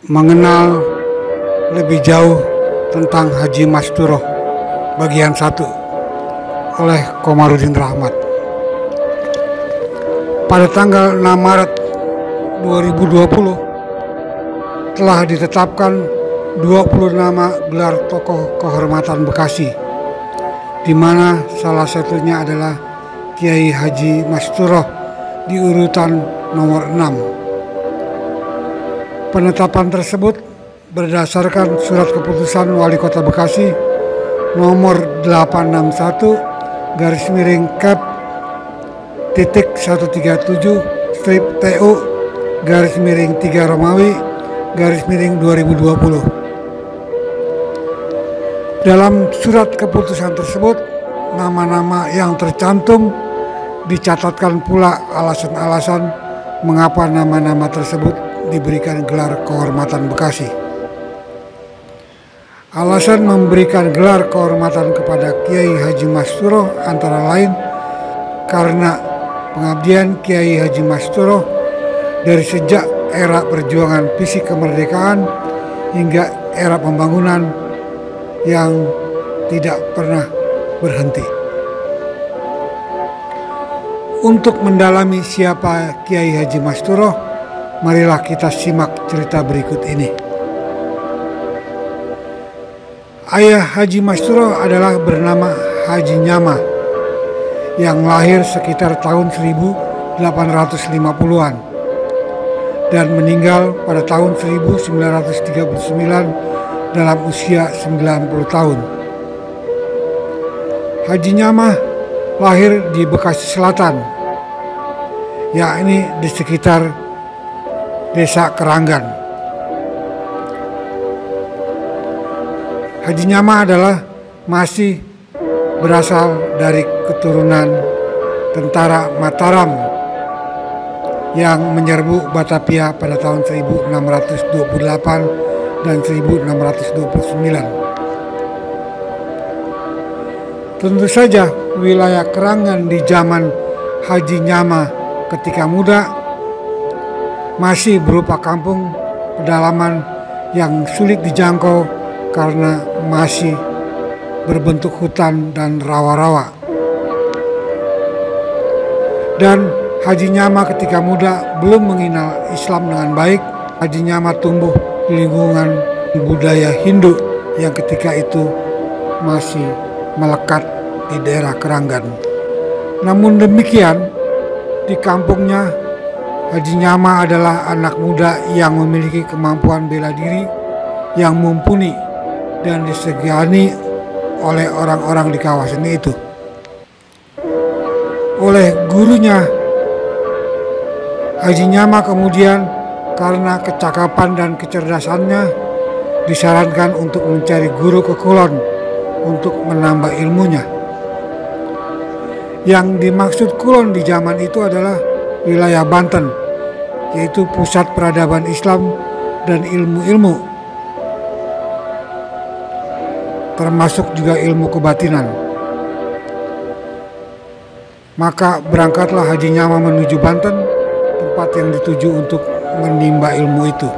mengenal lebih jauh tentang Haji Masturoh bagian 1 oleh Komarudin Rahmat. Pada tanggal 6 Maret 2020 telah ditetapkan 20 nama gelar tokoh kehormatan Bekasi, di mana salah satunya adalah Kiai Haji Masturoh di urutan nomor 6. Penetapan tersebut berdasarkan surat keputusan Wali Kota Bekasi nomor 861/Kep titik 137/TU/3 Romawi/2020. Dalam surat keputusan tersebut, nama-nama yang tercantum dicatatkan pula alasan-alasan mengapa nama-nama tersebut diberikan gelar kehormatan Bekasi. Alasan memberikan gelar kehormatan kepada Kiai Haji Masturoh antara lain karena pengabdian Kiai Haji Masturoh dari sejak era perjuangan fisik kemerdekaan hingga era pembangunan yang tidak pernah berhenti. Untuk mendalami siapa Kiai Haji Masturoh, marilah kita simak cerita berikut ini. Ayah Haji Masturoh adalah bernama Haji Nyama yang lahir sekitar tahun 1850-an dan meninggal pada tahun 1939 dalam usia 90 tahun. Haji Nyama lahir di Bekasi Selatan, yakni di sekitar Desa Keranggan. Haji Nyama adalah masih berasal dari keturunan tentara Mataram yang menyerbu Batavia pada tahun 1628 dan 1629. Tentu saja wilayah Keranggan di zaman Haji Nyama ketika muda masih berupa kampung pedalaman yang sulit dijangkau karena masih berbentuk hutan dan rawa-rawa. Dan Haji Nyama ketika muda belum mengenal Islam dengan baik. Haji Nyama tumbuh di lingkungan budaya Hindu yang ketika itu masih melekat di daerah Keranggan. Namun demikian, di kampungnya Haji Nyama adalah anak muda yang memiliki kemampuan bela diri yang mumpuni dan disegani oleh orang-orang di kawasan itu. Oleh gurunya, Haji Nyama kemudian karena kecakapan dan kecerdasannya disarankan untuk mencari guru ke Kulon untuk menambah ilmunya. Yang dimaksud Kulon di zaman itu adalah wilayah Banten, yaitu pusat peradaban Islam dan ilmu-ilmu, termasuk juga ilmu kebatinan. Maka berangkatlah Haji Nyama menuju Banten, tempat yang dituju untuk menimba ilmu itu.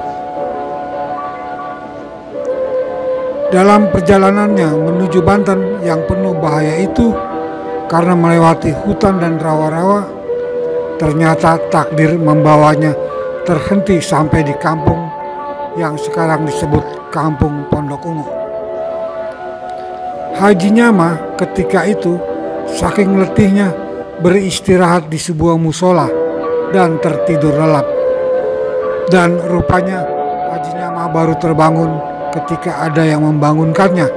Dalam perjalanannya menuju Banten yang penuh bahaya itu, karena melewati hutan dan rawa-rawa, ternyata takdir membawanya terhenti sampai di kampung yang sekarang disebut Kampung Pondok Ungu. Haji Nyama ketika itu saking letihnya beristirahat di sebuah musola dan tertidur lelap. Dan rupanya Haji Nyama baru terbangun ketika ada yang membangunkannya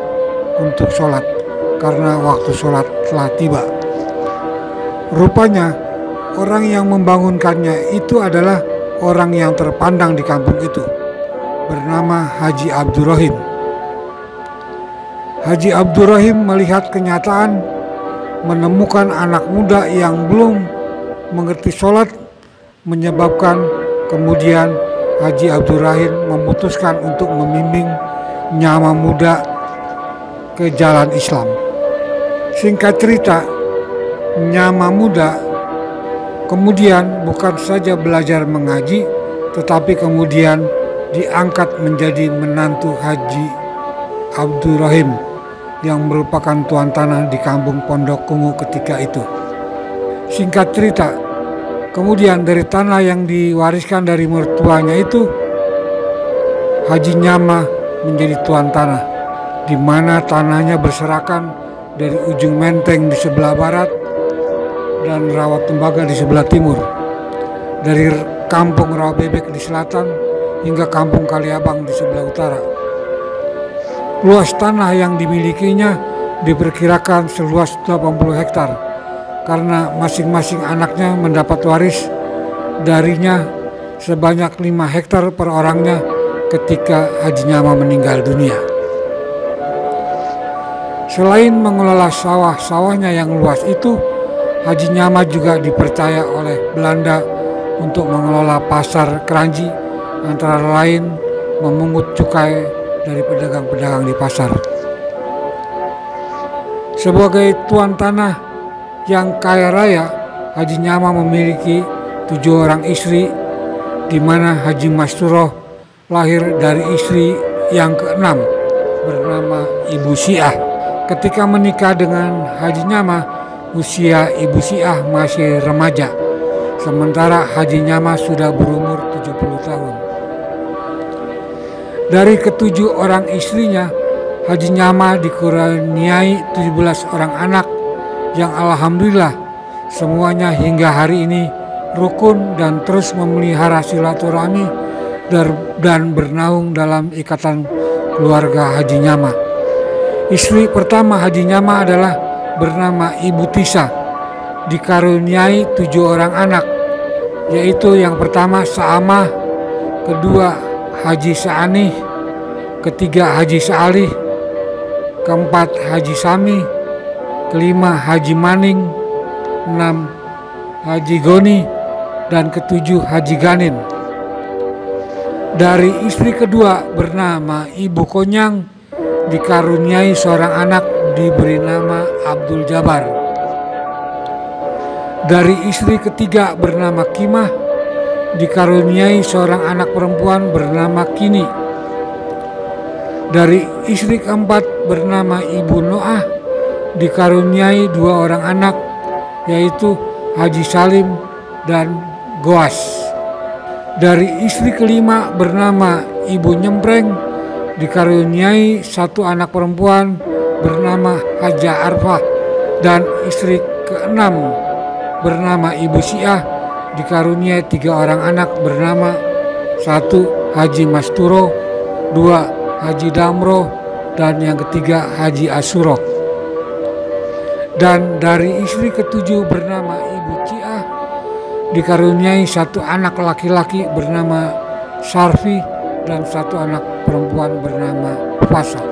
untuk sholat karena waktu sholat telah tiba. Rupanya orang yang membangunkannya itu adalah orang yang terpandang di kampung itu, bernama Haji Abdurrahim. Haji Abdurrahim melihat kenyataan menemukan anak muda yang belum mengerti sholat, menyebabkan kemudian Haji Abdurrahim memutuskan untuk membimbing Nyama muda ke jalan Islam. Singkat cerita, Nyama muda kemudian bukan saja belajar mengaji, tetapi kemudian diangkat menjadi menantu Haji Abdurrahim yang merupakan tuan tanah di kampung Pondok Kungu ketika itu. Singkat cerita, kemudian dari tanah yang diwariskan dari mertuanya itu, Haji Nyama menjadi tuan tanah, di mana tanahnya berserakan dari ujung Menteng di sebelah barat dan Rawa Tembaga di sebelah timur, dari kampung Rawa Bebek di selatan hingga kampung Kaliabang di sebelah utara. Luas tanah yang dimilikinya diperkirakan seluas 80 hektar karena masing-masing anaknya mendapat waris darinya sebanyak 5 hektar per orangnya ketika Haji Nyama meninggal dunia. Selain mengelola sawah-sawahnya yang luas itu, Haji Nyama juga dipercaya oleh Belanda untuk mengelola pasar Kranji, antara lain memungut cukai dari pedagang-pedagang di pasar. Sebagai tuan tanah yang kaya raya, Haji Nyama memiliki 7 orang istri, di mana Haji Masturoh lahir dari istri yang keenam bernama Ibu Siah. Ketika menikah dengan Haji Nyama, usia Ibu Siah masih remaja, sementara Haji Nyama sudah berumur 70 tahun. Dari ketujuh orang istrinya, Haji Nyama dikurniai 17 orang anak yang alhamdulillah semuanya hingga hari ini rukun dan terus memelihara silaturahmi dan bernaung dalam ikatan keluarga Haji Nyama. Istri pertama Haji Nyama adalah bernama Ibu Tisa, dikaruniai 7 orang anak, yaitu yang pertama Saamah, kedua Haji Saanih, ketiga Haji Saalih, keempat Haji Sami, kelima Haji Maning, 6 Haji Goni, dan ketujuh Haji Ganin. Dari istri kedua bernama Ibu Konyang, dikaruniai seorang anak diberi nama Abdul Jabar. Dari istri ketiga bernama Kimah, dikaruniai seorang anak perempuan bernama Kini. Dari istri keempat bernama Ibu Noah, dikaruniai 2 orang anak, yaitu Haji Salim dan Goas. Dari istri kelima bernama Ibu Nyempreng, dikaruniai 1 anak perempuan bernama Haja Arfah, dan istri keenam bernama Ibu Siah dikaruniai 3 orang anak bernama 1 Haji Masturo, 2 Haji Damro, dan yang ketiga Haji Asuro. Dan dari istri ketujuh bernama Ibu Ciah, dikaruniai 1 anak laki-laki bernama Sarfi dan 1 anak perempuan bernama Fasa.